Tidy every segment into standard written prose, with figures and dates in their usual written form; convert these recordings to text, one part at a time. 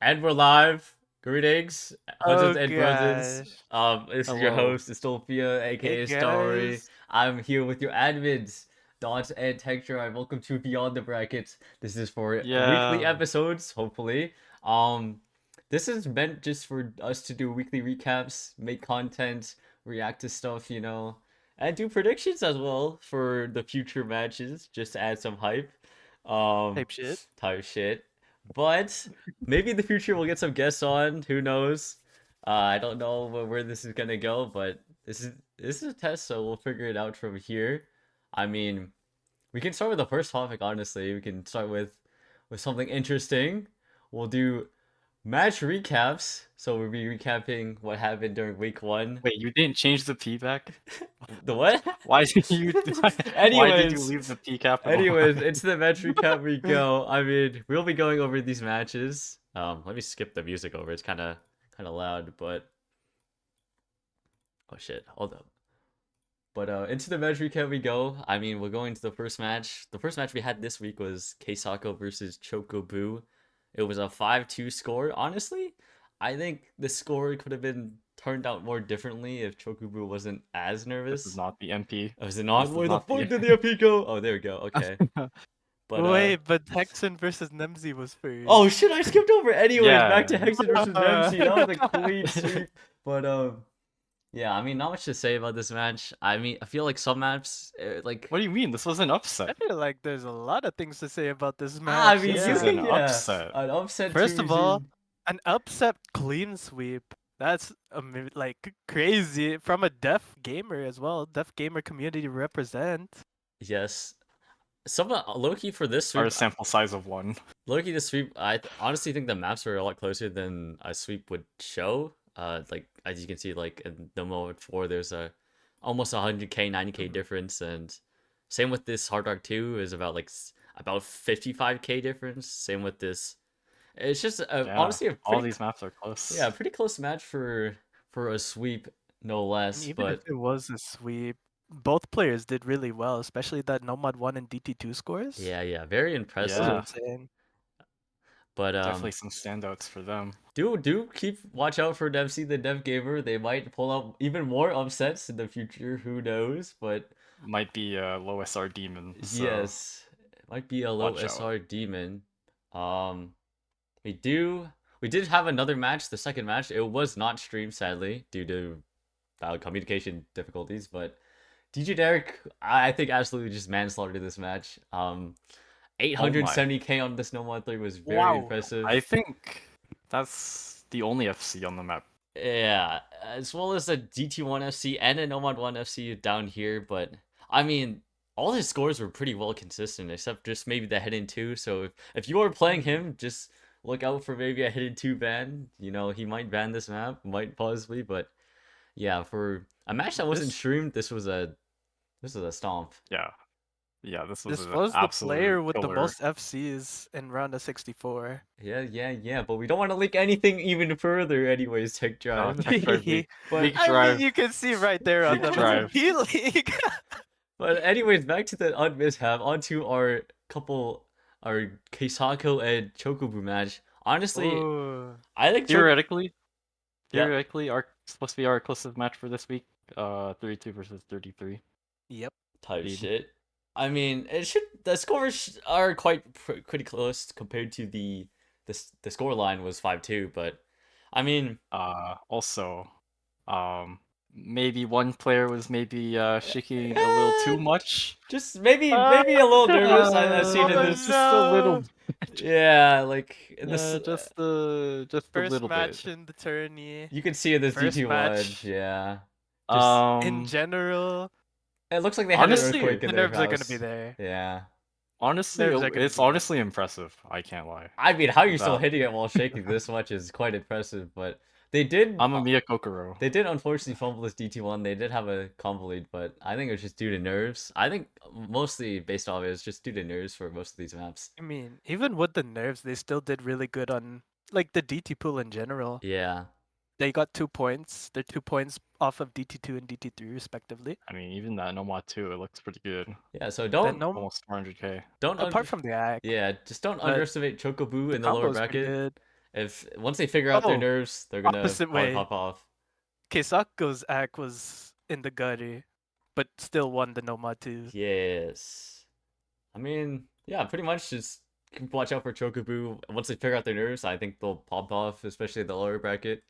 And we're live. Greetings, Oh hunters and brothers. gosh. This is your Hello. host, Estofia, Hey aka Starry. guys. I'm here with your admins, Dot and Texture. And welcome to Beyond the Brackets. This is for weekly Yeah. episodes, hopefully. Um, this is meant just for us to do weekly recaps, make content, react to stuff, and do predictions as well for the future matches, just to add some hype. Type shit. Type shit. But maybe in the future we'll get some guests on. Who knows? I don't know where this is gonna go, but this is a test, so we'll figure it out from here. I mean, we can start with the first topic. Honestly, we can start with something interesting. We'll do match recaps. So we'll be recapping what happened during week one. Wait, you didn't change the P back? The what? Why did you why did you Anyways, leave the P capital? Anyways, into the match recap we go. I mean, we'll be going over these matches. Let me skip the music over. It's kind of loud, but oh shit, hold up. But into the match recap we go. I mean, we're going to the first match. The first match we had this week was Keisako versus Chocobu. It was a 5-2 score. Honestly, I think the score could have been turned out more differently if Chocobu wasn't as nervous. This is not the MP. Oh, is it not? This is Where the not the- fuck did the MP go? Oh, there we go. Okay. But Wait, but Hexen versus Nemzi was first. oh shit, I skipped over. Anyways, Yeah. back to Hexen versus Ramsey. That was a clean sweep. But yeah, I mean, not much to say about this match. I mean, I feel like some maps, like What do you mean? This was an I upset. feel like there's a lot of things to say about this I match. mean, This you is yeah. an can yeah, upset. an upset. First of all, Tuesday. an upset clean sweep. That's like crazy from a deaf gamer as well. Deaf gamer community represent. Yes, some Loki for this Our sweep. sample size of 1. Loki, the sweep. I honestly think the maps are a lot closer than a sweep would show. Like as you can see, like in the mode 4, there's a almost 100k, 90k Mhm. difference, and same with this Hard Rock 2 is about about 55k difference. Same with this. It's just Yeah, honestly a all pretty these maps are close. yeah, pretty close match for a sweep, no less. And even But if it was a sweep, both players did really well, especially that Nomad 1 and DT2 scores. yeah, very This is impressive. Yeah. insane. But Definitely some standouts for them. do keep watch out for Dempsey the Dev Gamer. They might pull up even more upsets in the future. Who knows? But Might be a low SR demon. So yes, it might be a low watch out. SR demon. We did have another match. The second match, it was not streamed sadly due to communication difficulties. But DJ Derek, I think absolutely just manslaughtered this match. 870k on this No Mod 3 was very Wow. impressive. I think that's the only FC on the map. Yeah, as well as a DT1 FC and a Nomad 1 FC down here, but I mean, all his scores were pretty well consistent, except just maybe the hidden 2. So if you are playing him, just look out for maybe a hidden 2 ban. He might ban this map, might possibly, but yeah, for a match that wasn't This- streamed, this was a stomp. Yeah, this was This an was the absolute player with the killer. most FCs in round of 64. Yeah, but we don't want to leak anything even further, anyways. Tech Drive. Tech Drive leak. But Big I drive. mean, you can see right there on Big the drive. P League. But anyways, back to the mishap. Onto our Keisako and Chocobu match. Honestly, Ooh. I think Theoretically, Yeah. our supposed to be our closest match for this week. 32 versus 33. Yep. type Lead. shit. I mean, the scores are quite pretty close compared to the score line was 5-2, but I mean, Also, maybe one player was maybe shaking a little too much. just maybe a little nervous. I've seen in Oh, this. Just a little. Yeah, like in Yeah, this. just a First little match bit. in the tourney. You can see in this First DT1. match. Yeah. In general, It looks like they had honestly, an earthquake the in their nerves are gonna house. be there. Yeah. honestly, Nerves are gonna it's be- honestly impressive. I can't lie. I mean, how you're still That- hitting it while shaking this much is quite impressive, but they did. I'm a Mia Kokoro. They did unfortunately fumble this DT1. They did have a combo lead, but I think it was just due to nerves. I think mostly based off it was just due to nerves for most of these maps. I mean, even with the nerves, they still did really good on like the DT pool in general. Yeah. They got 2 points. They're 2 points off of DT2 and DT3 respectively. I mean, even that Nomad 2, it looks pretty good. Yeah, so don't Almost 400k. don't apart from the act. yeah, just don't but underestimate Chocobu the in the lower combo's pretty bracket. good. If once they figure out their Oh, nerves, they're gonna opposite probably way. pop off. Keisaku's act was in the gutter, but still won the Nomad 2. Yes. I mean, yeah, pretty much just watch out for Chocobo. Once they figure out their nerves, I think they'll pop off, especially the lower bracket.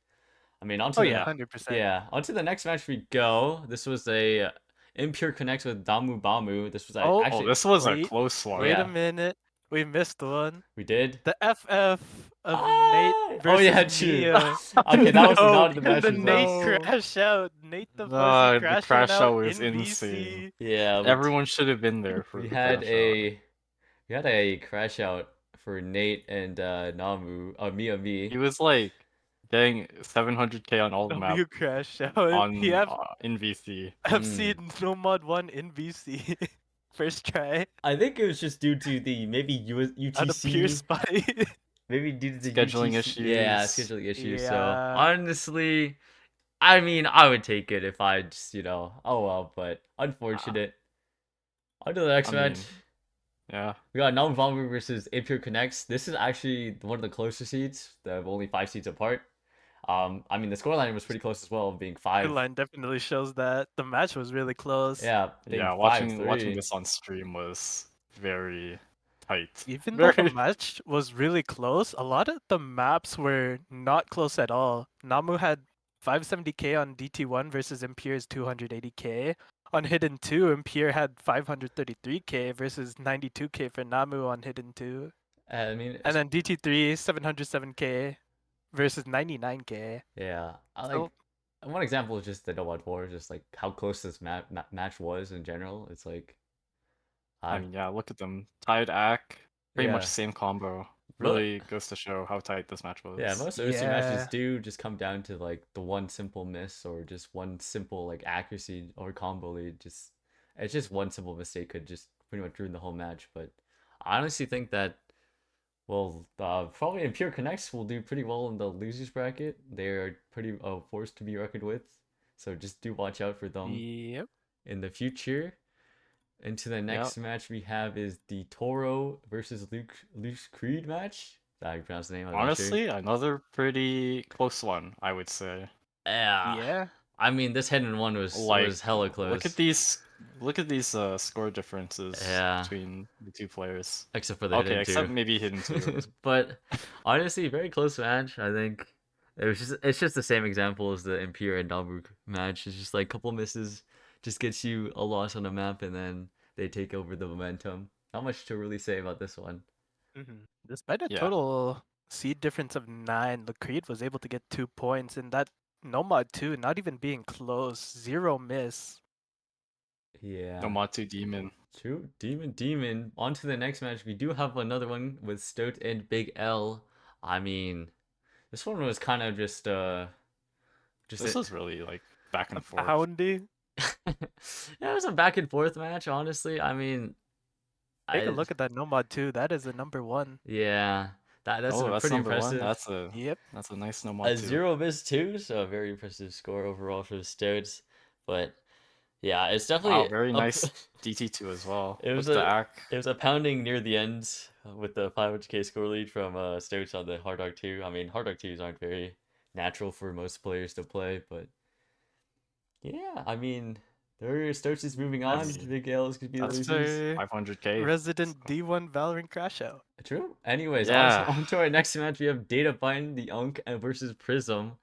I mean, Oh onto the yeah, Yeah. 100%. yeah, onto the next match we go. This was a Impure Connect with Damu Bamu. This was Oh, Oh, actually this was a wait, close one. wait a yeah, minute. We missed one. we did. The FF of Nate Ah! Oh versus yeah, true. Mia. Okay, that was No, not in the match the as Nate well. No. crash out. Nate the pussy The crashing crash out out was in insane. VC. Yeah, Everyone should have been there for we the had crash out. we had a crash out for Nate and Namu, Mia He me. was like getting 700k on all the map W crash out. He on have in VC. FC Nomad 1 in VC. First try. I think it was just due to the maybe Out of pure UTC, spite. maybe due to the Scheduling UTC. Yeah, issues. scheduling issues. So Yeah. honestly, I mean, I would take it if I just oh well. But unfortunate. On to the next I match. mean, yeah. We got Nam Vombu versus Impure Connects. This is actually one of the closer seeds. They're only 5 seeds apart. I mean the scoreline was pretty close as well, being The 5. line definitely shows that the match was really close. Yeah, being Yeah, 5-3. watching this on stream was very tight. Even though the Very match was really close, a lot of the maps were not close at all. Namu had 570k on DT1 versus Impure's 280k. On Hidden 2, Impure had 533k versus 92k for Namu on Hidden 2. I mean, And then DT3, 707k versus 99k. yeah, I So- like one example is just the Nomad 4, just like how close this match was in general. It's like, I mean, yeah, look at them. Tied act, pretty Yeah. much same combo. Really goes to show how tight this match was. yeah, most OC matches Yeah. do just come down to like the one simple miss or just one simple like accuracy or combo lead. It's just one simple mistake could just pretty much ruin the whole match. But I honestly think that probably Impure Connects will do pretty well in the losers bracket. They are pretty forced to be reckoned with, so just do watch out for them Yep. in the future. Into the next match we have is the Toro versus Luke Creed match. Is that how you pronounce the name? I'm not sure. Honestly, another pretty close one, I would say. Yeah. I mean, this hidden one was hella close. Look at these score differences Yeah. between the two players. Except for the Okay, hidden except two. maybe hidden two. But honestly, very close match. I think it's just the same example as the Impure and Dalbrook match. It's just like a couple misses just gets you a loss on a map, and then they take over the momentum. Not much to really say about this one. Despite a Yeah. total seed difference of 9, the Creed was able to get 2 points, and that Nomad 2 not even being close, 0 miss. Yeah. Nomatu Demon. True. Demon. On to the next match. We do have another one with Stoat and Big L. I mean, this one was kind of just This was really like back and forth. Poundy. Yeah, it was a back and forth match, honestly. I mean, Take a look at that Nomad 2. That is a number 1. Yeah, that's Oh, that's pretty number impressive. one. Yep. That's a nice A Nomatu. 0 miss too, so a very impressive score overall for the Stoats. But yeah, it's definitely Wow, very a- nice DT2 as well. It was Look at a- the act. It was a pounding near the end with the 500k score lead from Stoats on the Hard Rock 2. I mean, Hard Rock 2s aren't very natural for most players to play, but yeah, I mean, Stoats is moving on. That's- Big L's could be the that's losers. 500k. Resident D1 Valorant Crash Out. True. Anyways, Yeah. on to our next match. We have Data Bind, the Unk versus Prism.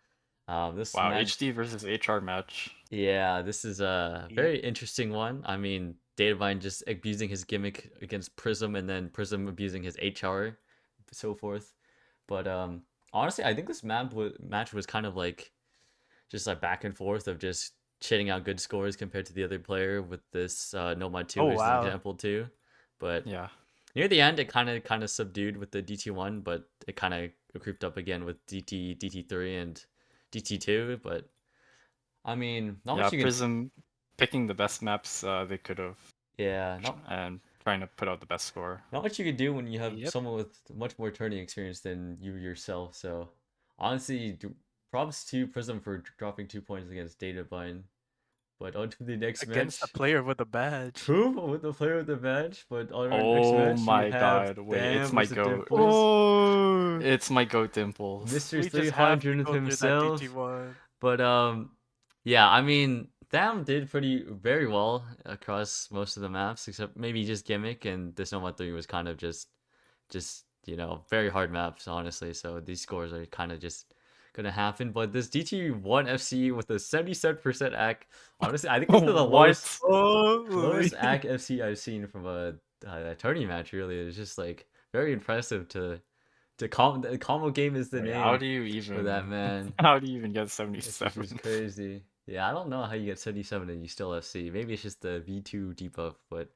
This Wow, match, HD versus HR match. yeah, this is a Yep. very interesting one. I mean, Databind just abusing his gimmick against Prism, and then Prism abusing his HR, so forth. But honestly, I think this match was kind of like just like back and forth of just shitting out good scores compared to the other player with this Nomad 2 Oh, as wow. an example too. But Yeah. near the end, it kind of subdued with the DT1, but it kind of creeped up again with DT3 and DT2. But I mean, not Yeah, much you can. Prism picking the best maps they could have Yeah, and trying to put out the best score. not much you can do when you have Yep. someone with much more turning experience than you yourself. So honestly, props to Prism for dropping 2 points against Databind. But on to the next Against a match. player with a badge. True, with the player of the match. But on our next Oh match, we my have god, wait, Bam it's my versus goat. Dimples. Oh, It's my goat Dimples. Mr. we just have to 300th go through that himself. DT1. But yeah, I mean, Tham did very well across most of the maps, except maybe just Gimmick, and this Nomad 3 was kind of just very hard maps, honestly. So these scores are kind of just gonna happen. But this DT1 FC with a 77% AC, honestly, I think this is the lowest Holy. AC FC I've seen from a tourney match. Really, it's just like very impressive to the combo game is the Wait, how name do you for that even man. how do you even get It's just 77? crazy. Yeah, I don't know how you get 77 and you still FC. Maybe it's just the V2 debuff, but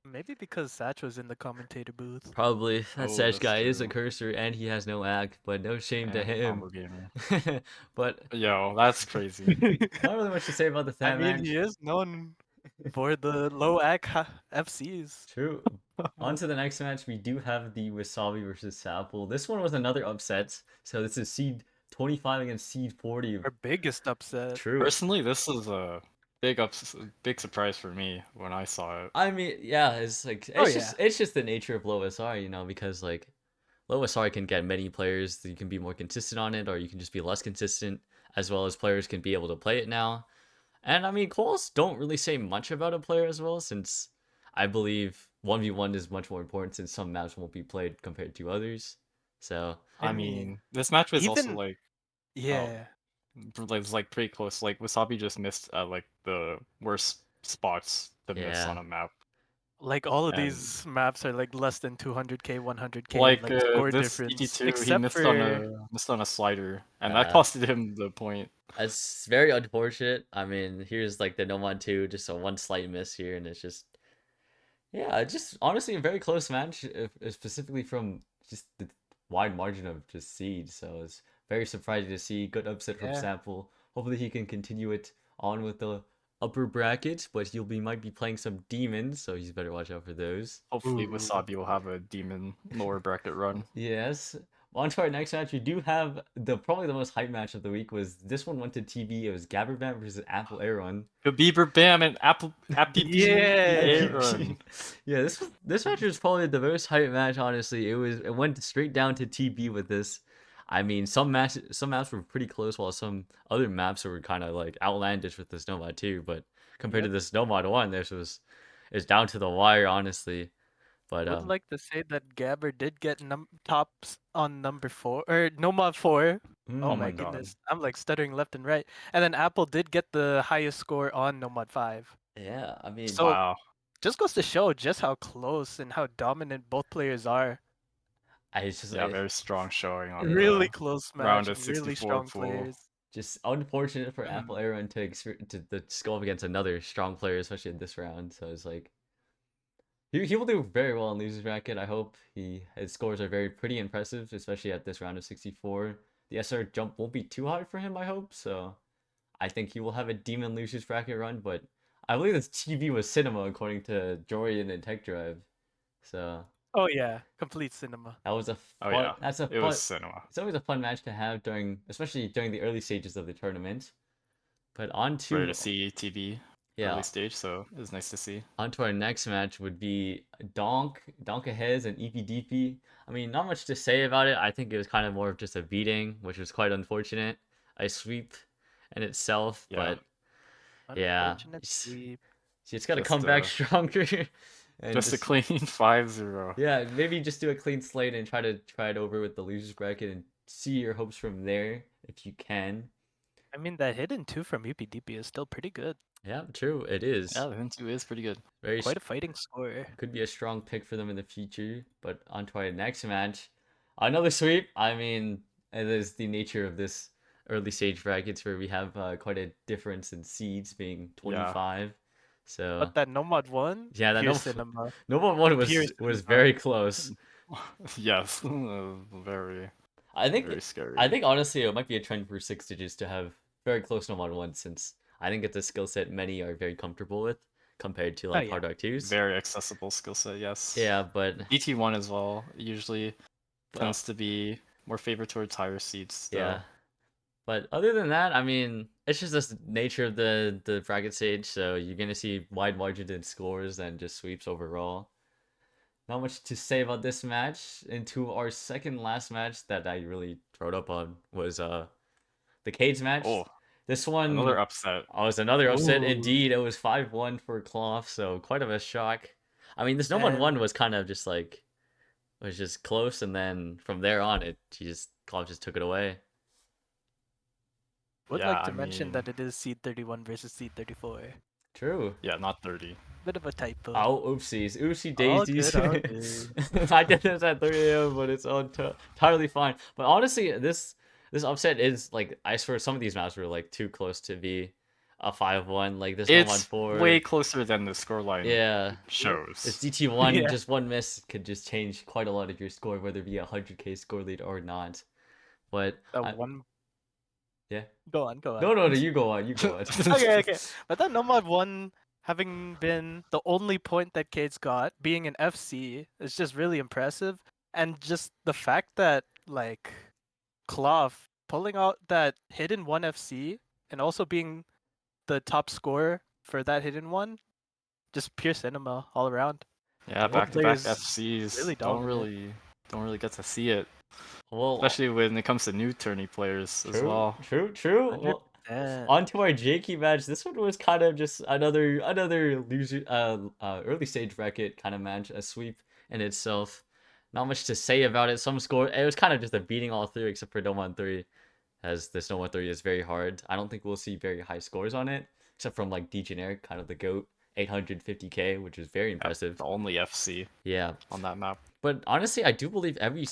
Maybe because Satch was in the commentator booth. probably that Oh, Sedge that's guy is a true. cursor and he has no AC, but no shame to And him. combo gamer. But Yo, that's crazy. not really much to say about the I Tham mean, match. he is known for the low AC FCs. True. On to the next match, we do have the Wasabi versus Sapple. This one was another upset. So this is seed 25 against seed 40. Our biggest upset. True. Personally, this is a big surprise for me when I saw it. I mean, yeah, it's like Oh, it's just the nature of low SR, because like low SR can get many players that you can be more consistent on it, or you can just be less consistent, as well as players can be able to play it now. And I mean, calls don't really say much about a player as well, since I believe 1v1 is much more important since some maps won't be played compared to others. So I I mean, mean, this match was also even- like Yeah. was like pretty close. Like Wasabi just missed like the worst spots to miss Yeah. on a map. Like all of And- these maps are like less than 200k, 100k, Like score this difference. ET2, he Except missed for on a slider, and that Uh, costed him the point. it's very unfortunate. I mean, here's like the Nomad 2, just a one slight miss here, and it's just yeah, just honestly a very close match, specifically from just the wide margin of just seed. So it's very surprising to see good upset from Yeah. Sample. Hopefully he can continue it on with the upper bracket, but might be playing some demons, so he's better watch out for those. Hopefully, Ooh. Wasabi will have a demon lower bracket run. Yes. On to our next match, we do have probably the most hype match of the week. Was this one went to TV? It was Gabberbam versus Apple Aaron. The Bieber Bam and Apple Yeah. Aaron. Yeah, this match was probably the most hype match. Honestly, it went straight down to TB with this. I mean, some maps were pretty close, while some other maps were kind of like outlandish with this Nomad too. But compared to this Nomad 1, it's down to the wire, honestly. But I would like to say that Gabber did get tops on number 4 or Nomad 4. Oh my my God. goodness, I'm like stuttering left and right. And then Apple did get the highest score on Nomad 5. yeah, I mean, So- Wow. Just goes to show just how close and how dominant both players are. it's just Yeah, very strong showing on Really the close round match. of And really 64 strong pool. players. just unfortunate for Apple Aaron to go up against another strong player, especially in this round. So it's like he will do very well in losers bracket. I hope his scores are pretty impressive, especially at this round of 64. The SR jump won't be too hard for him, I hope. So I think he will have a demon losers bracket run, but I believe this TV was cinema according to Jorian and Tech Drive. So Oh yeah, complete cinema. that was a Oh fun, yeah, that's a it fun, was cinema. it's always a fun match to have especially during the early stages of the tournament. But on Rare to to see TV early stage, so it was nice to see. on to our next match would be Donkahez and EPDP. I mean, not much to say about it. I think it was kind of more of just a beating, which was quite unfortunate. A sweep in itself, Yeah. but yeah, Unfortunate sweep. she's got to Just, come back stronger. And Just a clean 5-0. yeah, maybe just do a clean slate and try it over with the losers bracket and see your hopes from there if you can. I mean, that hidden 2 from UPDP is still pretty good. Yeah, true. It is. Yeah, the Hintu is pretty good. Very Quite a fighting score. could be a strong pick for them in the future. But on to our next match, another sweep. I mean, it is the nature of this early stage brackets where we have quite a difference in seeds being 25. So But that Nomad 1? Yeah, that pure Nomad- cinema. Nomad 1 Pure was cinema. very close. Yes, very I think very scary. I think honestly it might be a trend for 6 digits to have very close Nomad 1, since I think it's a skill set many are very comfortable with compared to like yeah. Hard Rock 2s. Very accessible skill set. Yes. Yeah, but DT1 as well usually tends to be more favored towards higher seeds. Though. yeah. But other than that, I mean, it's just the nature of the bracket stage. So you're gonna see wide margins in scores and just sweeps overall. Not much to say about this match. Into our second last match that I really wrote up on was the Cades match. Oh, This one another upset. was another upset. Ooh. Indeed, it was 5-1 for Cloth, so quite of a shock. I mean, this no one And- one was kind of just like was just close, and then from there on, Cloth just took it away. Would Yeah, like to I mention mean- that it is seed 31 versus seed 34. True. Yeah, not 30. Bit of a typo. Oh, oopsies, oopsie All daisies. good, all good. I did this at 3 a.m., but it's entirely fine. But honestly, this upset is like, I swear some of these maps were like too close to be a 5-1. Like this It's 1-4. way closer than the scoreline Yeah. shows. It's DT1, Yeah. just one miss could just change quite a lot of your score, whether it be a 100k score lead or not. But That one. yeah. Go on, go on. No, you go on, you go on. Okay. But that Nomad 1 having been the only point that Cades got, being an FC, is just really impressive. And just the fact that, like, Cloth pulling out that hidden 1 FC and also being the top scorer for that hidden one, just pure cinema all around. Yeah, Both back-to-back players FCs really don't dominant. really get to see it, Well, especially when it comes to new tourney players as true, well. true. Well, 100%. onto our Jakey match. This one was kind of just another loser, early stage bracket kind of match, a sweep in itself. Not much to say about it. Some score, it was kind of just a beating all three except for Nomad 3, as this Nomad 3 is very hard. I don't think we'll see very high scores on it, except from like Degenerate, kind of the GOAT, 850k, which is very impressive. The only FC Yeah, on that map. but honestly, I do believe every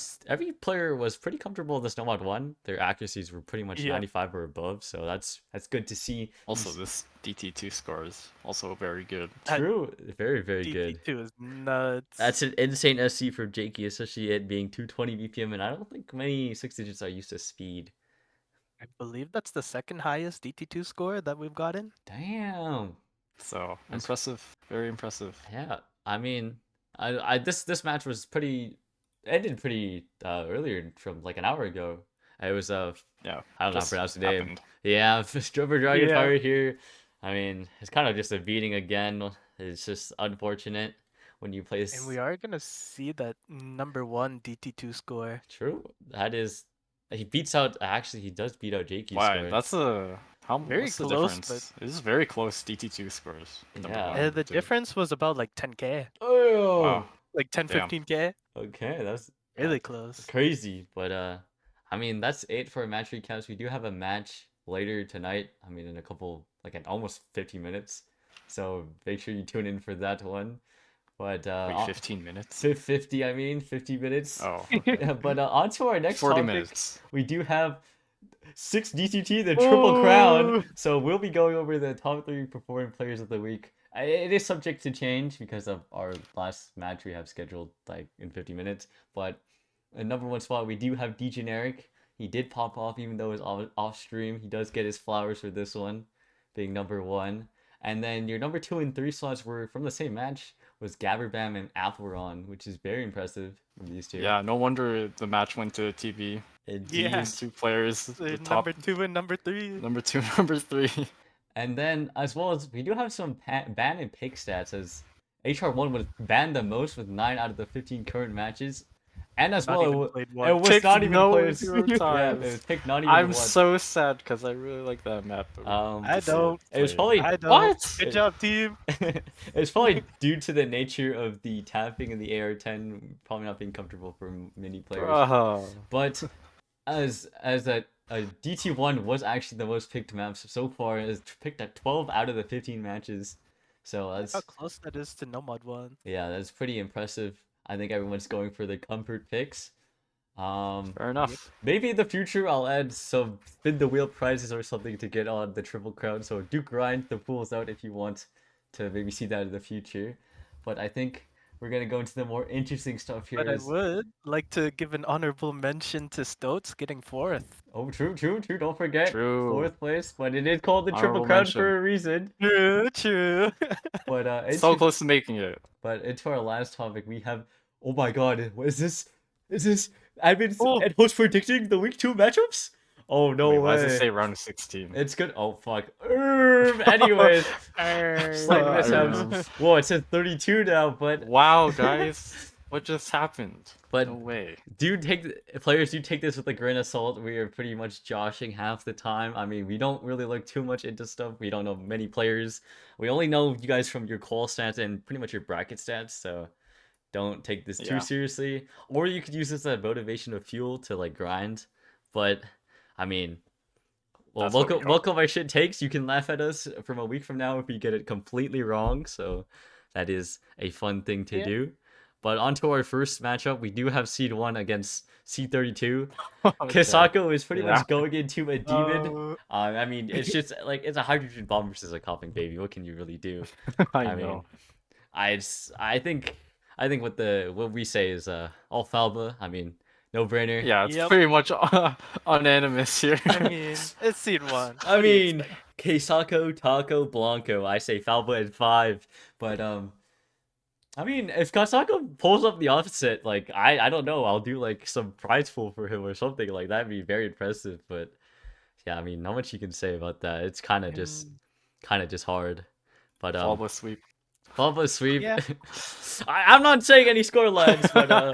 player was pretty comfortable in this Nomad 1. Their accuracies were pretty much Yeah. 95 or above, so that's good to see. Also, this DT2 score is also very good. True, very good. DT2 is nuts. That's an insane SC for Jakey, especially it being 220 BPM, and I don't think many 6 digits are used to speed. I believe that's the second highest DT2 score that we've gotten. Damn. So That's- impressive, very impressive. Yeah, I mean, this match was ended pretty earlier from like an hour ago. It was Yeah, I don't know how to just pronounce the name. happened. Yeah, Strober Dragon Yeah. Fire here. I mean, it's kind of just a beating again. It's just unfortunate when you play. And we are gonna see that number 1 DT2 score. True. That is. He beats out. Actually, he does beat out Jakey's Why? score. That's a Very what's the close, difference? This is very close DT2 scores. number Yeah. one, The number two. difference was about like 10k, Oh. Wow. like 10, Damn. 15k. Okay, that's Really close. crazy. But I mean, that's it for match recaps. We do have a match later tonight. I mean, in a couple, like in almost 50 minutes. So make sure you tune in for that one. But Wait, 15 minutes? 50. I mean, 50 minutes. Oh, Yeah, but on to our next 40 topic. minutes. We do have 6 DTT, the Triple Crown. Ooh. So we'll be going over the top 3 performing players of the week. It is subject to change because of our last match we have scheduled like in 50 minutes. But in number 1 spot, we do have Degeneric. He did pop off even though it's off stream. He does get his flowers for this one, being number 1. And then your number 2 and 3 slots were from the same match, was Gabberbam and Appleron, which is very impressive from these two. Yeah, no wonder the match went to TV. Indeed. Yeah. These two players, the top Number 2 and number 3. number 2, number 3. And then, as well as, we do have some ban and pick stats, as HR1 was banned the most with 9 out of the 15 current matches. And as Not well, even it played it one. was Picked not even no played. zero Yeah, it times. was picked not even I'm once. so sad because I really like that map. but I I just don't. It was played. probably I don't. What? Good job, team. it's probably due to the nature of the tapping and the AR10 probably not being comfortable for many players. Bruh. But as a DT1 was actually the most picked map so far. It's picked at 12 out of the 15 matches. So that's How close that is to Nomad 1. yeah, that's pretty impressive. I think everyone's going for the comfort picks. Fair enough. Maybe in the future I'll add some spin the wheel prizes or something to get on the Triple Crown. So do grind the pools out if you want to maybe see that in the future. But I think we're gonna go into the more interesting stuff here. But I as- would like to give an honorable mention to Stoats getting 4th. Oh, true. Don't forget True. 4th place, but it is called the Triple Honorable Crown mention. for a reason. True. But So close to making it. But into our last topic, we have. Oh my God! What is this? Is this admins Oh. and host predicting the week 2 matchups? Oh no Wait, way! why does it say round of 16? It's good. Oh fuck. Anyways, slight mishaps. Whoa, it says 32 now, but Wow, guys, what just happened? But- No way. players do take this with a grain of salt. We are pretty much joshing half the time. I mean, we don't really look too much into stuff. We don't know many players. We only know you guys from your call stats and pretty much your bracket stats. So don't take this too Yeah. seriously. Or you could use this as motivation of fuel to like grind. But I mean, well, That's what we look got. how my shit takes. You can laugh at us from a week from now if we get it completely wrong. So that is a fun thing to Yeah. do. But on to our first matchup, we do have Seed 1 against Seed 32. Okay. Kisako is pretty Yeah. much going into a demon. Uh, I mean, it's just like it's a hydrogen bomb versus a coughing baby. What can you really do? I mean, know. I think what we say is all Falba. I mean, no brainer. Yeah, it's Yep. pretty much unanimous here. I mean, it's seed 1. I mean, Keisako, Taco, Blanco. I say Falba at 5, but I mean, if Kasako pulls up the opposite, like I don't know, I'll do like some prize pool for him or something like that'd be very impressive. But yeah, I mean, not much you can say about that. It's kind of just hard. But Falba sweep. Falba sweep. Yeah. I'm not saying any score lines, but I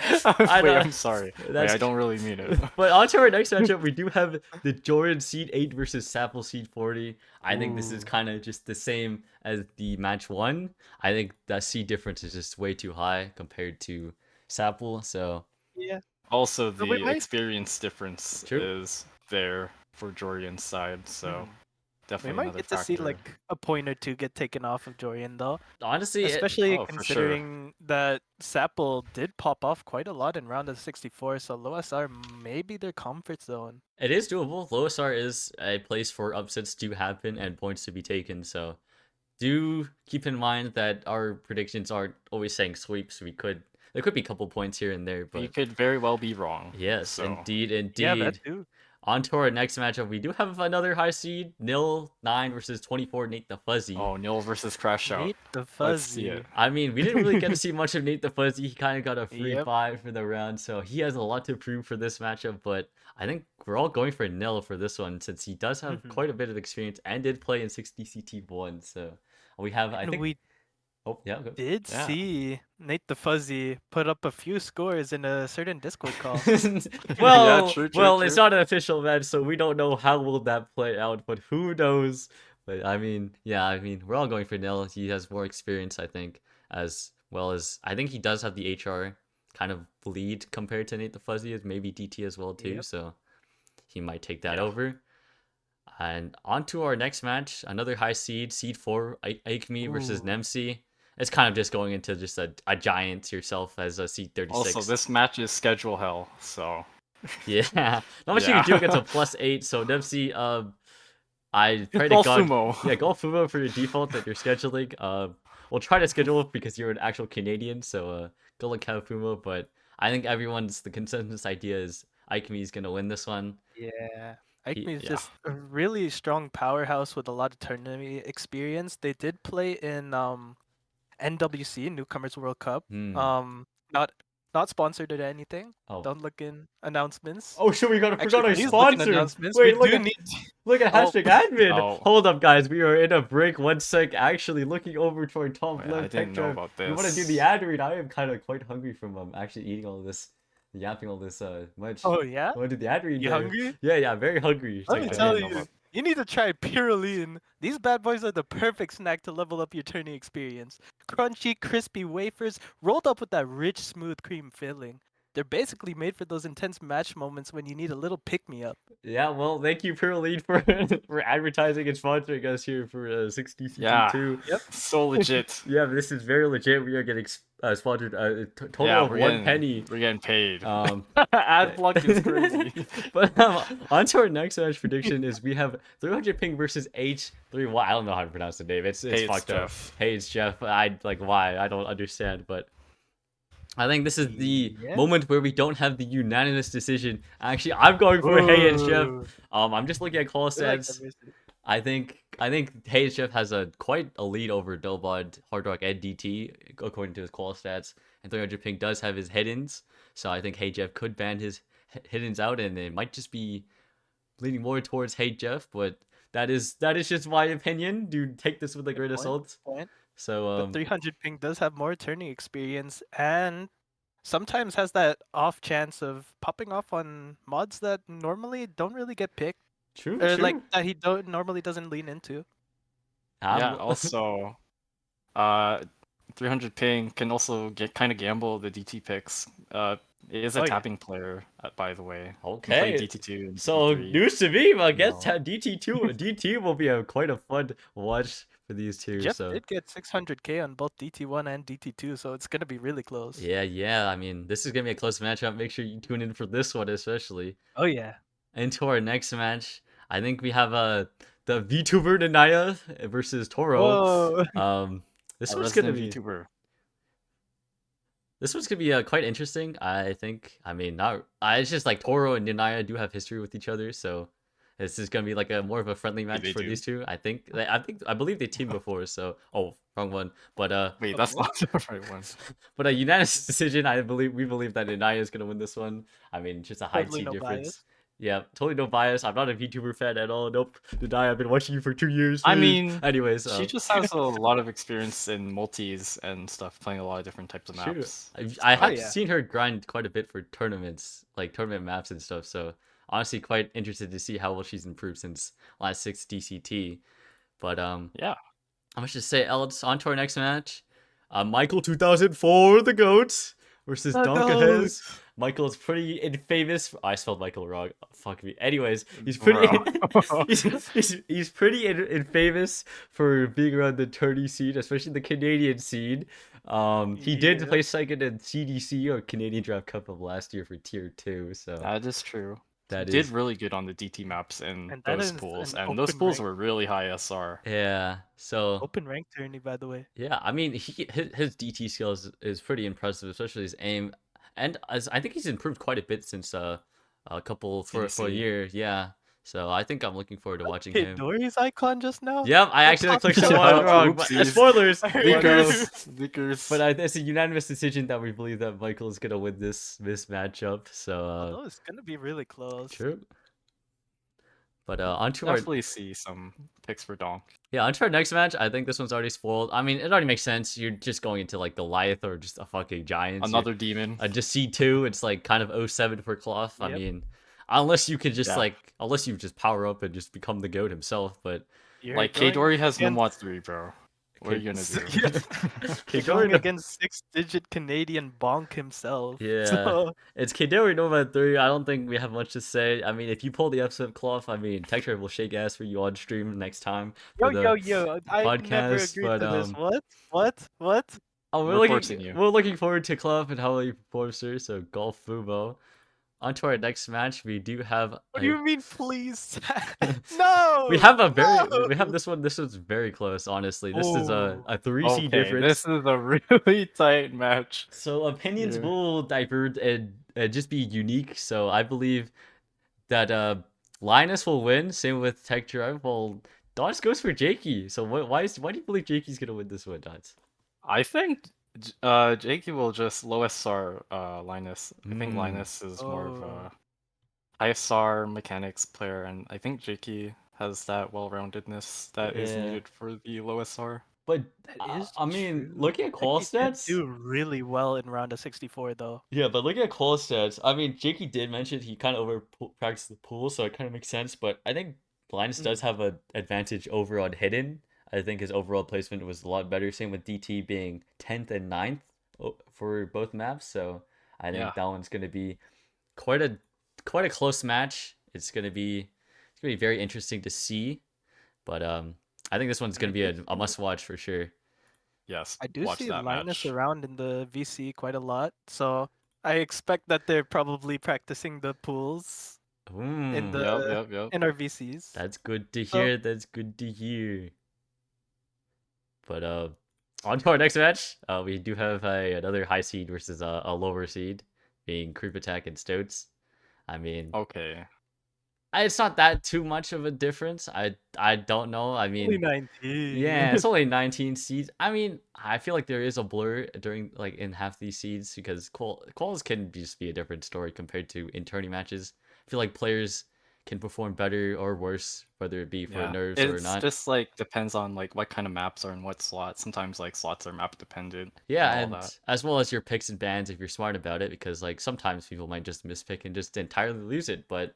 Wait, know- I'm sorry. Wait, that's- I don't really mean it. But on to our next matchup, we do have the Jordan Seed 8 versus Sapple Seed 40. I think this is Ooh. kind of just the same as the match 1. I think that seed difference is just way too high compared to Sapple. So Yeah. Also, So we the might- experience difference True. is there for Jorian's side, so We definitely might another get to see factor. like a point or two get taken off of Jorian though. honestly, Especially oh, for sure. considering that Sapple did pop off quite a lot in round of 64, so low SR may be their comfort zone. it is doable. Low SR is a place for upsets to happen and points to be taken. So do keep in mind that our predictions aren't always saying sweeps. There could be a couple points here and there, You but could very well be wrong. yes, so. indeed. Yeah, that too. On to our next matchup, we do have another high seed, Nil 9 versus 24, Nate the Fuzzy. Oh, Nil versus Crash Out. Nate the Let's see Fuzzy. it. I mean, we didn't really get to see much of Nate the Fuzzy. He kind of got a free Yep. 5 for the round, so he has a lot to prove for this matchup. But I think we're all going for Nil for this one since he does have Mhm. quite a bit of experience and did play in 60 CT1. So we have, I And think. we Oh, yeah, go. did Yeah. see Nate the Fuzzy put up a few scores in a certain Discord call. well, true, it's true. not an official match, so we don't know how will that play out. But who knows? But I mean, yeah, I mean, we're all going for Nil. He has more experience, I think, as well as I think he does have the HR kind of lead compared to Nate the Fuzzy, as maybe DT as well too. Yep. So he might take that Yeah. over. And on to our next match, another high seed, Seed 4, Aikmi versus Ooh. Nemsi. It's kind of just going into just a giant yourself as a Seed 36. Also, this match is schedule hell, so Yeah, not much you Yeah. can do against a +8. So Nemsi, I pray to Golf God, Fumo. yeah, go Fumo for your default that you're scheduling. We'll try to schedule it because you're an actual Canadian, so go like Fumo. But I think the consensus idea is Aikmi is gonna win this one. Yeah. Aikmi is yeah. just a really strong powerhouse with a lot of tournament experience. They did play in NWC, Newcomers World Cup. Hmm. Not sponsored or anything. Oh. Don't look in announcements. Oh shit, we Actually, forgot our please look in sponsor. announcements. Wait, we look do at need look at Oh. hashtag admin. Oh. Hold up, guys. We are in a break. 1 sec. Actually, looking over to our top Wait, I left. didn't know Hector, about we want to do this. the ad read. I am kind of quite hungry from actually eating all this, yapping all this much. Oh yeah? I want to do the ad read. You there. hungry? Yeah, very hungry. Let Wait, me I tell didn't know you, about- you need to try Purolene. These bad boys are the perfect snack to level up your turning experience. Crunchy, crispy wafers rolled up with that rich, smooth cream filling. They're basically made for those intense match moments when you need a little pick-me-up. Yeah, well, thank you, Pure Lead, for for advertising and sponsoring us here for 60 Yeah. CT2. So legit. Yeah, this is very legit. We are getting sponsored a total Yeah, of we're 1 getting- penny. We're getting paid. Um, Ad block is crazy. But on to our next match prediction is we have 300 ping versus H3. I don't know how to pronounce the name. It's Hey, it's fucked up. Jeff. Hey, it's Jeff. I like why I don't understand, but I think this is the Yeah. moment where we don't have the unanimous decision. Actually, I'm going for Hey and Jeff. Ooh, I'm just looking at call we like stats. diversity. I think Hey and Jeff has quite a lead over Delbod, Hard Rock, and DT according to his call stats. And 300 ping does have his hidden, so I think Hey Jeff could ban his hidden out, and it might just be leaning more towards Hey Jeff, but that is just my opinion. Do take this with a grain of point, salt. point. So But 300 ping does have more turning experience and sometimes has that off chance of popping off on mods that normally don't really get picked true, or like true. that he don't normally doesn't lean into. Yeah. I'm- Also, uh, 300 ping can also get kind of gamble the DT picks. It is a Oh, yeah. tapping player, by the way. Can Okay. play DT2 and So DT3. news to me, I guess No. DT2 DT will be quite a fun watch for these two. Jeff So did get 600k on both DT1 and DT2, so it's gonna be really close. yeah. I mean, this is gonna be a close matchup. Make sure you tune in for this one, especially. Oh yeah. Into our next match, I think we have the VTuber Nanaya versus Toro. Whoa. This A one's gonna resident be VTuber. this one's gonna be quite interesting. I think. I mean, not. It's just like Toro and Nanaya do have history with each other, so this is gonna be like a more of a friendly match they for do. these two. I think. I believe they teamed before. So wrong one. But Wait, Oh, that's what? not the right one. but a unanimous decision. We believe that Nanaya is gonna win this one. I mean, just a high Totally T no difference. bias. Yeah, totally no bias. I'm not a VTuber fan at all. Nope. Nanaya, I've been watching you for 2 years. I mean, anyways, She just has a lot of experience in multis and stuff, playing a lot of different types of true. maps. I Oh, have yeah. seen her grind quite a bit for tournaments, like tournament maps and stuff. So honestly, quite interested to see how well she's improved since last 6 DCT. But Yeah. I must just say else on to our next match. Michael 2004, the GOAT, versus The Donkahez. Michael's pretty infamous. I spelled Michael wrong. Fuck me. Anyways, he's pretty. Bro. he's pretty infamous for being around the tourney scene, especially the Canadian scene. He did Yeah. play second in CDC or Canadian Draft Cup of last year for Tier 2. So That is true. that Did is really good on the DT maps in And that those is pools, an and those open pools rank. were really high SR. yeah. So Open rank tourney, by the way. yeah, I mean, his DT skills is pretty impressive, especially his aim, and as I think he's improved quite a bit since a couple for a CDC. year. Yeah, so I think I'm looking forward to watching Okay, him. Dory's icon just now. Yep, I That accidentally popped clicked the up. one wrong. But, Oopsies. spoilers, I heard leakers. Leakers. But it's a unanimous decision that we believe that Michael is gonna win this matchup. So Although it's gonna be really close. true. But onto our Definitely see some picks for Donk. onto our next match. I think this one's already spoiled. I mean, it already makes sense. You're just going into like Goliath or just a fucking giant. Another demon. Just C2, it's like kind of 07 for Cloth. I Yep. mean, unless you could just Yeah. unless you just power up and just become the GOAT himself, but You're Like going K-Dory has against- Nomad 3, bro. What are you gonna do? You're Kidori going against 6-digit Canadian Bonk himself. Yeah. So, it's Kidori Nomad 3. I don't think we have much to say. I mean, if you pull the episode Cloth, I mean, Tektra will shake ass for you on stream next time. for the- yo, I never podcast, agreed but, to this. What? Oh, We're forcing you. we're looking forward to Cloth and how he performs, sir. So, Golf Fubo. On to our next match, we do have. What do you mean, please? No! We have a very No! we have this one. This one's very close, honestly. This is Oh. a 3C Okay, difference. this is a really tight match. So opinions Yeah. will diverge and just be unique. So I believe that Linus will win. Same with Tech Drive. Well, Dots goes for Jakey. So why do you believe Jakey's gonna win this one, Dots? I think Jakey will just low SR Linus. I think Mm. Linus is more of Oh. a high SR mechanics player, and I think Jakey has that well-roundedness that is Yeah. needed for the low SR. But That is I mean, true. looking at qual Jakey did stats. do really well in round of 64, though. Yeah, but looking at qual stats, I mean, Jakey did mention he kind of over practiced the pool, so it kind of makes sense. But I think Linus does have an advantage over on Hidden. I think his overall placement was a lot better. Same with DT being 10th and 9th for both maps. So I think Yeah. that one's going to be quite a close match. It's going to be very interesting to see. But I think this one's going to be a must watch for sure. Yes, I do watch see that Linus match. around in the VC quite a lot, so I expect that they're probably practicing the pools Mm, the- Yep. in our VCs. that's good to So- hear. That's good to hear. But on to our next match. We do have another high seed versus a lower seed, being Creep Attack and Stoats. I mean, Okay. it's not that too much of a difference. I don't know. I Only mean, 19. yeah, it's only 19 seeds. I mean, I feel like there is a blur during in half these seeds because quals can just be a different story compared to in tourney matches. I feel like players can perform better or worse, whether it be for Yeah, nerfs or it's not. just like depends on like what kind of maps are in what slot. Sometimes like slots are map dependent Yeah, and all and that. as well as your picks and bans if you're smart about it, because like sometimes people might just mispick and just entirely lose it. But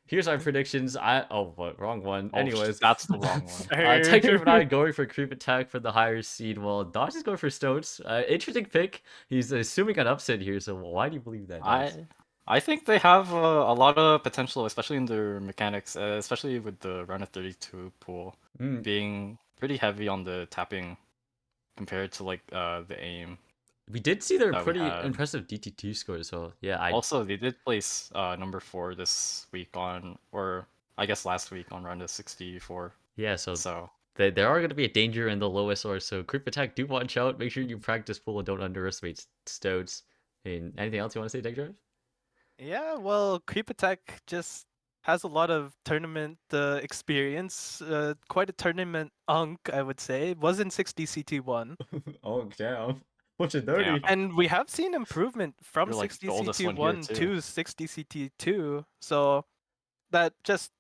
here's our predictions. What, wrong one. Oh, Anyways, that's the wrong one. Tech and I going for creep attack for the higher seed, while Dodge is going for Stones. Interesting pick. He's assuming an upset here, so why do you believe that, Dodge? I think they have a lot of potential, especially in their mechanics, especially with the round of 32 pool Mm, being pretty heavy on the tapping compared to like the aim we did see their that we pretty had. impressive DT2 score, so yeah, I Also, they did place number 4 this week on, or I guess last week on round of 64. yeah, so So there are going to be a danger in the lowest or so creep attack. Do watch out. Make sure you practice pool and don't underestimate Stones. And anything else you want to say, Tech Drive? Yeah, well, Creep Attack just has a lot of tournament experience. Quite a tournament unk, I would say. Was in 60 CT1. Oh damn, what's it damn, And we have seen improvement from you're like 60 the oldest one here CT1 too. to 60 CT2. So that just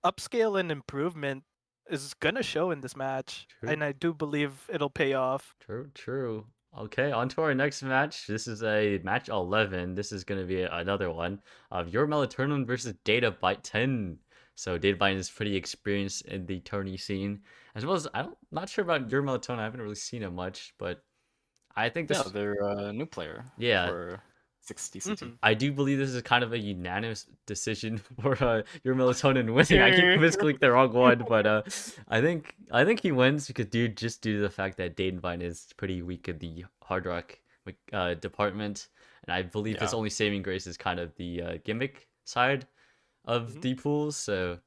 upscale and improvement is gonna show in this match. True. And I do believe it'll pay off. True. Okay, on to our next match. This is a match 11. This is going to be another one of Your Melatonin versus Databyte 10. So Databyte is pretty experienced in the tourney scene, as well as not sure about Your Melatonin. I haven't really seen him much, but I think Yeah, this. they're a new player. Yeah, For 60 CT. Mhm. I do believe this is kind of a unanimous decision for Your Melatonin winning. I keep misclicking the wrong one, but I think he wins because due to the fact that Dadenvine is pretty weak in the hard rock department, and I believe his Yeah. only saving grace is kind of the gimmick side of Mhm. the pools. So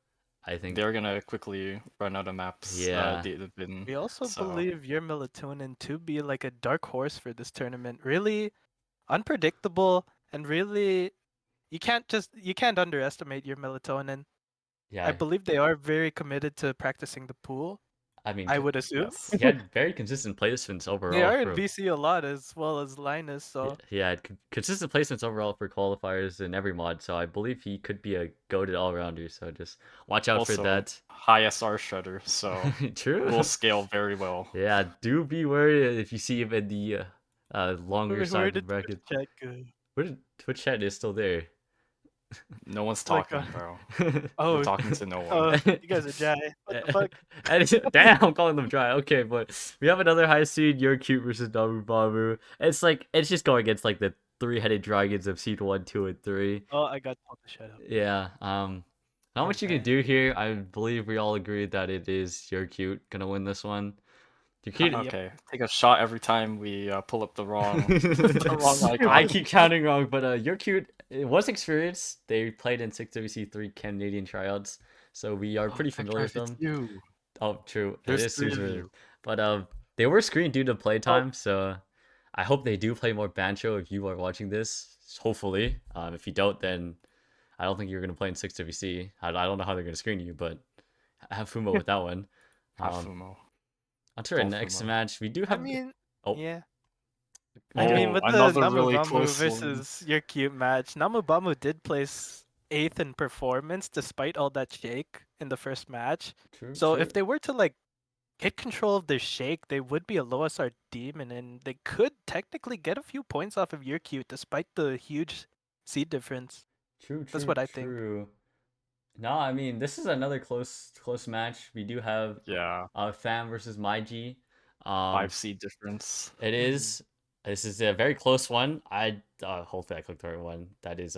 I think They're gonna quickly run out of maps. Yeah. They've been. We also So- believe your Melatonin to be like a dark horse for this tournament. Really unpredictable and really you can't underestimate your Melatonin. yeah, I believe they are very committed to practicing the pool. I mean I would assume. Yes. he had very consistent placements overall. They are in for- VC a lot as well as Linus, so He had consistent placements overall for qualifiers in every mod, so I believe he could be a goated all-rounder. So just watch out for Also, that. high SR shredder, so True. will scale very well. Yeah, do be worried if you see him in the longer where side of the did bracket. check? Twitch chat is still there. No one's Like, talking, bro. Oh, We're talking to no one. oh, you guys are dry. What the fuck? Damn, I'm calling them dry. Okay, but we have another high seed, You're Cute versus Namu Bamu. It's just going against like the three-headed dragons of seed 1, 2, and 3. Oh, I got told to shut up. Yeah. Not much you can Okay. do here. I believe we all agree that it is You're Cute gonna win this one. You're Cute. Yep. Okay, take a shot every time we pull up the wrong, the wrong icon. I keep counting wrong, but You're Cute. It was experienced. They played in 6WC3 Canadian tryouts, so we are pretty familiar with them. You. Oh, true. There's it is 3 of Susan. you. But they were screened due to playtime, so I hope they do play more Bancho if you are watching this. Hopefully. If you don't, then I don't think you're gonna play in 6WC. I don't know how they're gonna screen you, but have Fumo with that one. Hafumo. Onto our Both next Fumo. match. We do I have mean, oh, yeah. we I do- mean, with the another really Namubamu close one. versus your cute match, Namubamu did place 8th in performance despite all that shake in the first match. true, So true. if they were to like get control of their shake, they would be a low SR demon, and they could technically get a few points off of your cute despite the huge seed difference. True, That's what I think. True. No, I mean this is another close match. We do have Yeah, Fam versus MyG. 5 seed difference. It is. This is a very close one. Hopefully I clicked the right one. That is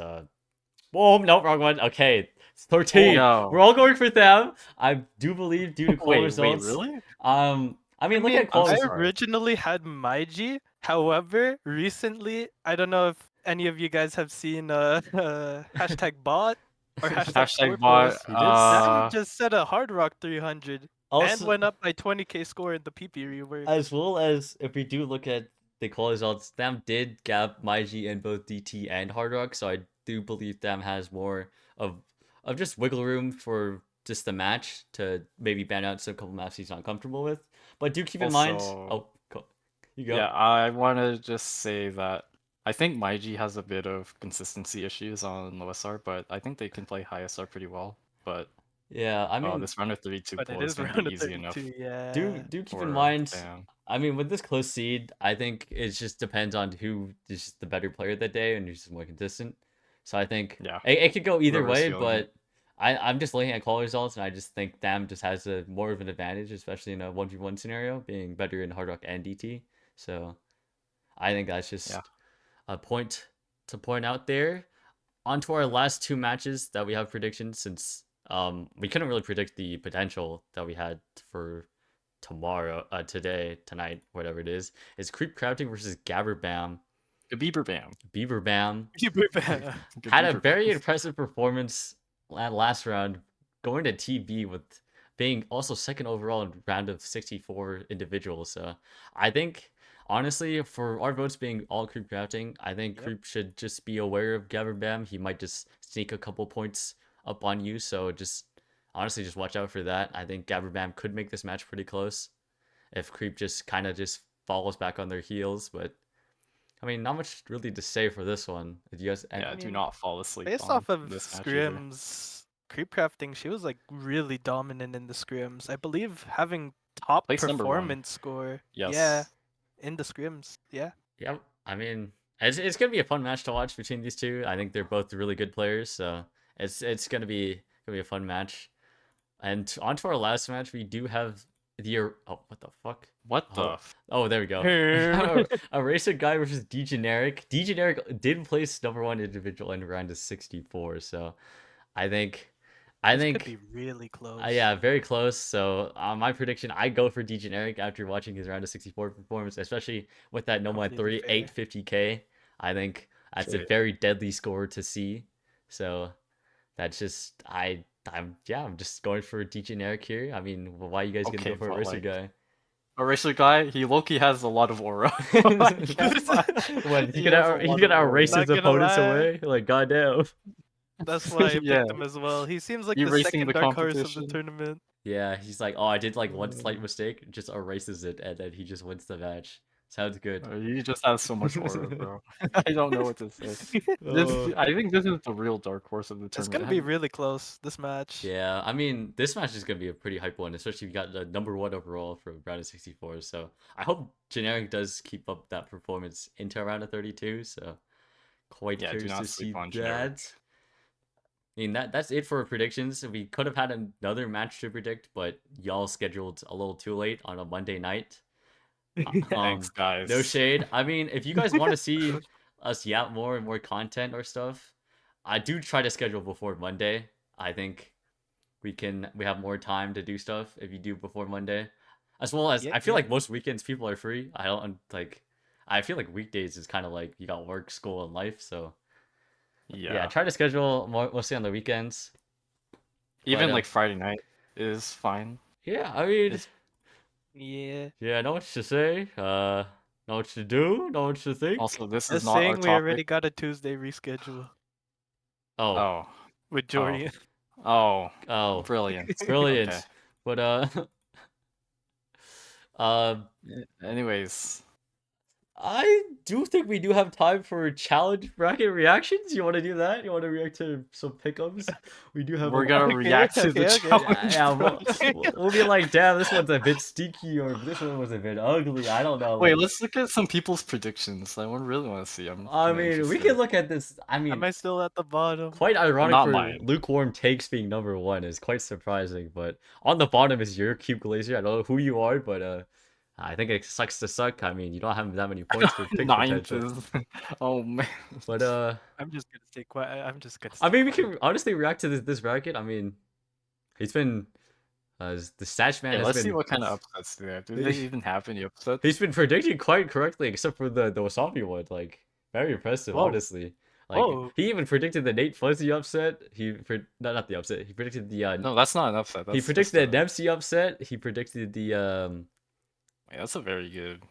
Whoa, no, wrong one. Okay, it's 13. no. We're all going for them. I do believe due to core results. really? I mean, look at I'm quality. I sorry. originally had Maiji. However, recently, I don't know if any of you guys have seen hashtag bot or Hashtag Scorpios. bot. He did Sam just set a Hard Rock 300 and Also, went up by 20k score in the PP rework. as well as if we do look at the quality results, Tham did gap MyG in both DT and Hard Rock, so I do believe Tham has more of just wiggle room for just the match to maybe ban out some couple maps he's not comfortable with. But do keep in mind. Also- Oh, cool. You go. Yeah, I want to just say that I think MyG has a bit of consistency issues on low SR, but I think they can play high SR pretty well. but Yeah, I mean, this round of 32 But it pool is is gonna round be of easy enough 32. Yeah. do keep in for mind. Bam. I mean, with this close seed, I think it just depends on who is just the better player that day and who's more consistent. So I think Yeah, it could go either whoever's way, feeling it. but I'm just looking at call results and I just think Dam just has a more of an advantage, especially in a 1v1 scenario, being better in Hard Rock and DT. So I think that's just Yeah. a point to point out there. On to our last two matches that we have predictions, since we couldn't really predict the potential that we had for today, tonight, whatever it is Creep Crafting versus Gabberbam. Beaver Bam. Beaver Bam Beaver. had a very impressive performance last round, going to TB with being also second overall in round of 64 individuals. So I think, honestly, for our votes being all Creep Crafting, I think Yep. Creep should just be aware of Gabberbam. He might just sneak a couple points up on you. So just honestly, just watch out for that. I think Gabberbam could make this match pretty close if Creep just kind of just falls back on their heels. But I mean, not much really to say for this one. Do you guys? Yeah, I do mean, not fall asleep Based on off of this match either. scrims, creep crafting, she was like really dominant in the scrims. I believe having top Place number one. performance score. Yes. Yeah, in the scrims. Yeah. Yeah, I mean, it's gonna be a fun match to watch between these two. I think they're both really good players, so it's gonna be a fun match. And on to our last match, we do have the oh, what the fuck? What the? Oh, there we go. Eraser Guy versus Degenerate. Degenerate did place number one individual in round of 64, so I think This could be really close. yeah, very close. So my prediction, I go for Degenerate after watching his round of 64 performance, especially with that No Mod 3 Completely fair. 850k. I think that's a Shit. very deadly score to see. So that's just I'm just going for Degenerate here. I mean, why are you guys gonna Okay, go for but, Eraser like, Guy? Eraser Guy, he low-key has a lot of aura. What, He he has a lot gonna of erase aura. his Not gonna opponents lie. away? Like, goddamn. That's why I picked Yeah. him as well. He seems like Erasing the second the dark horse of the competition. tournament. Yeah, he's like, oh, I did like one slight mistake, just erases it, and then he just wins the match. Sounds good. He just has so much aura, bro. I don't know what to say. Oh. I think this is the real dark horse of the It's tournament. gonna be really close, this match. Yeah, I mean, this match is gonna be a pretty hype one, especially if you got the number one overall for round of 64. So I hope Generic does keep up that performance into round of 32. So quite Yeah, do curious not to see sleep on that. Generic. I mean, that's it for predictions. We could have had another match to predict, but y'all scheduled a little too late on a Monday night. Thanks, guys. No shade. I mean, if you guys want to see us yap more and more content or stuff, I do try to schedule before Monday. I think we have more time to do stuff if you do before Monday. As well as Yeah, I feel yeah. like most weekends people are free. I don't like I feel like weekdays is kind of like you got work, school, and life. So yeah, try to schedule mostly on the weekends. Even but, like Friday night is fine. Yeah, I mean, It's- Yeah. yeah, know what to say. Know what to do. Know what to think. Also, this is Just not our saying, topic. we already got a Tuesday reschedule Oh, Oh, with Jorian. oh, oh, brilliant, brilliant. Okay. But Anyways, I do think we do have time for challenge bracket reactions. You want to do that? You want to react to some pickups? We do have. we're a gonna lot. react to the okay. challenge. Yeah, bro. we'll be like, damn, this one's a bit sticky, or this one was a bit ugly. I don't know. Wait, like- let's look at some people's predictions. I really want to see. I mean, we can look at this. I mean, Am I still at the bottom? quite ironic Not for mine. lukewarm takes being number one is quite surprising. But on the bottom is your Cube Glacier. I don't know who you are, but I think it sucks to suck. I mean, you don't have that many points for pick Ninth potential. is. Oh man. But I'm just gonna stay quiet. I'm just gonna. I stay mean, we quiet. can honestly react to this bracket. I mean, he's been the Satch man Yeah, has let's been. see what kind of upsets there. Do they even have any upsets? He's been predicting quite correctly, except for the Wasabi one. Like, very impressive, Whoa. honestly. Like, Whoa. he even predicted the Nate Fuzzy upset. Not the upset. He predicted the No, that's not an upset. he That's predicted just the Dempsey upset. He predicted the Yeah, that's a very good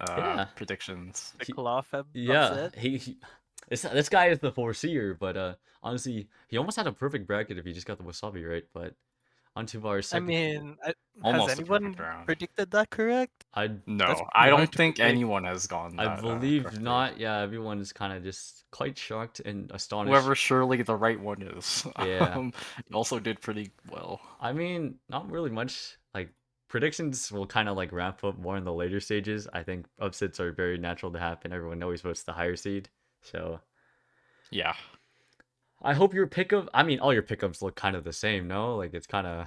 Yeah. predictions. The he- claw feb yeah. upset. This guy is the foreseer, but honestly, he almost had a perfect bracket if he just got the Wasabi right. But On to our I second. mean, has Almost a anyone perfect round. predicted that correct? I No, That's I pretty hard don't to think predict. anyone has gone I that believe correctly. not. Yeah, everyone's kind of just quite shocked and astonished. Whoever surely the right one is. Yeah. Also did pretty well. I mean, not really much. Like predictions will kind of like ramp up more in the later stages. I think upsets are very natural to happen. Everyone always votes the higher seed. So Yeah. I hope your pickup. I mean, all your pickups look kind of the same. No, like it's kind of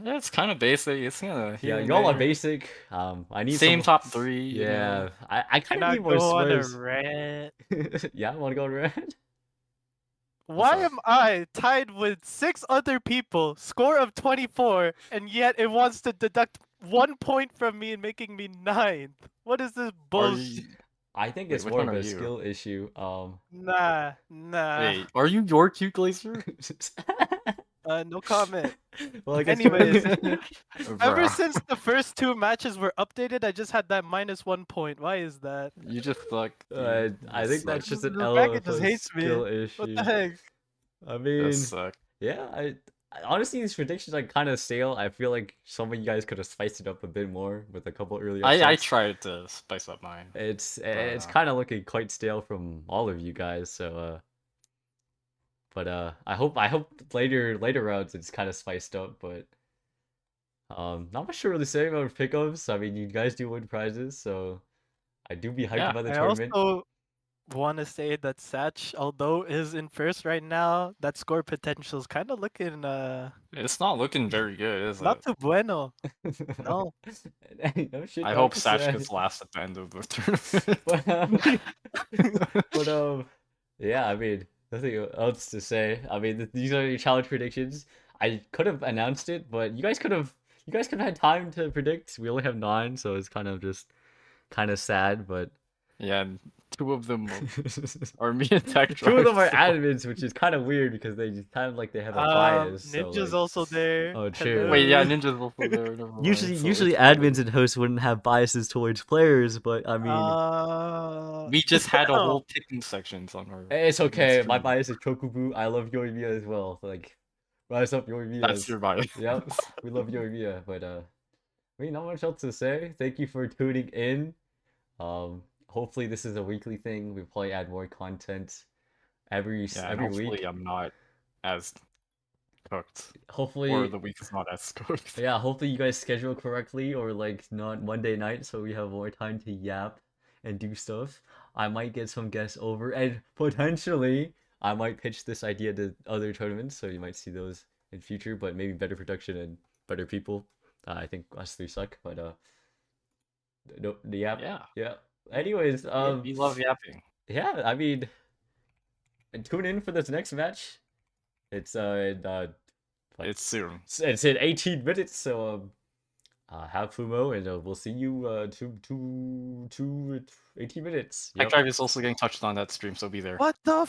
It's kind of basic. It's kind of yeah. Y'all are basic. I need Same some. top three. You Yeah, know? I kind Can of I need more go on a swears. rant? Yeah, want to go red? Why up? am I tied with 6 other people, score of 24, and yet it wants to deduct 1 point from me and making me 9th? What is this Are bullshit? you, I think Wait, it's which more one of are a you? skill issue. Nah. wait, are you your cute glazer? No comment. Well, I guess Anyways, ever Bruh, since the first 2 matches were updated, I just had that -1 point. Why is that? you just suck. Dude. I You think suck. that's just an The bracket just LFO hates me. skill What issue. the heck? I You mean, suck. yeah, honestly these predictions are kind of stale. I feel like some of you guys could have spiced it up a bit more with a couple early I upsets. tried to spice up mine. It's uh, kind of looking quite stale from all of you guys. So but I hope later rounds it's kind of spiced up. But not much to really say about pickups. I mean, you guys do win prizes, so I do be hyped Yeah, about the I tournament. also want to say that Satch, although is in first right now, that score potential is kind of looking it's not looking very good, is not it? too bueno. No. No shit, I dog hope to Satch say. gets last at the end of the tournament. But yeah, I mean, nothing else to say. I mean, these are your challenge predictions. I could have announced it, but you guys could have had time to predict. We only have 9, so it's kind of just kind of sad, but Yeah, and 2 of them are me and Tech 2 of them are so- admins, which is kind of weird because they just kind of like they have a bias. So Ninja's like, also there. oh, true. Wait, yeah, Hello. Ninja's also there. Never mind, usually so usually it's admins and hosts wouldn't have biases towards players, but I mean, we just had a whole picking sections on our. it's main okay. My stream. bias is Chokubu. I love Yoimiya as well. Like, rise up Yoimiya. That's your bias. Yep, we love Yoimiya. But I mean, not much else to say. Thank you for tuning in. Hopefully this is a weekly thing. We probably add more content every Yeah, and every hopefully week. I'm not as cooked, Hopefully, or the week is not as cooked. yeah. Hopefully you guys schedule correctly, or like not Monday night, so we have more time to yap and do stuff. I might get some guests over, and potentially I might pitch this idea to other tournaments, so you might see those in future. But maybe better production and better people. I think us 3 suck, but no, the yap. Yeah. Anyways, We love yapping. yeah. I mean, tune in for this next match. It's It's soon. it's in 18 minutes, so have Fumo, and we'll see you 18 minutes. Tech Yep. Drive is also getting touched on that stream, so be there. What the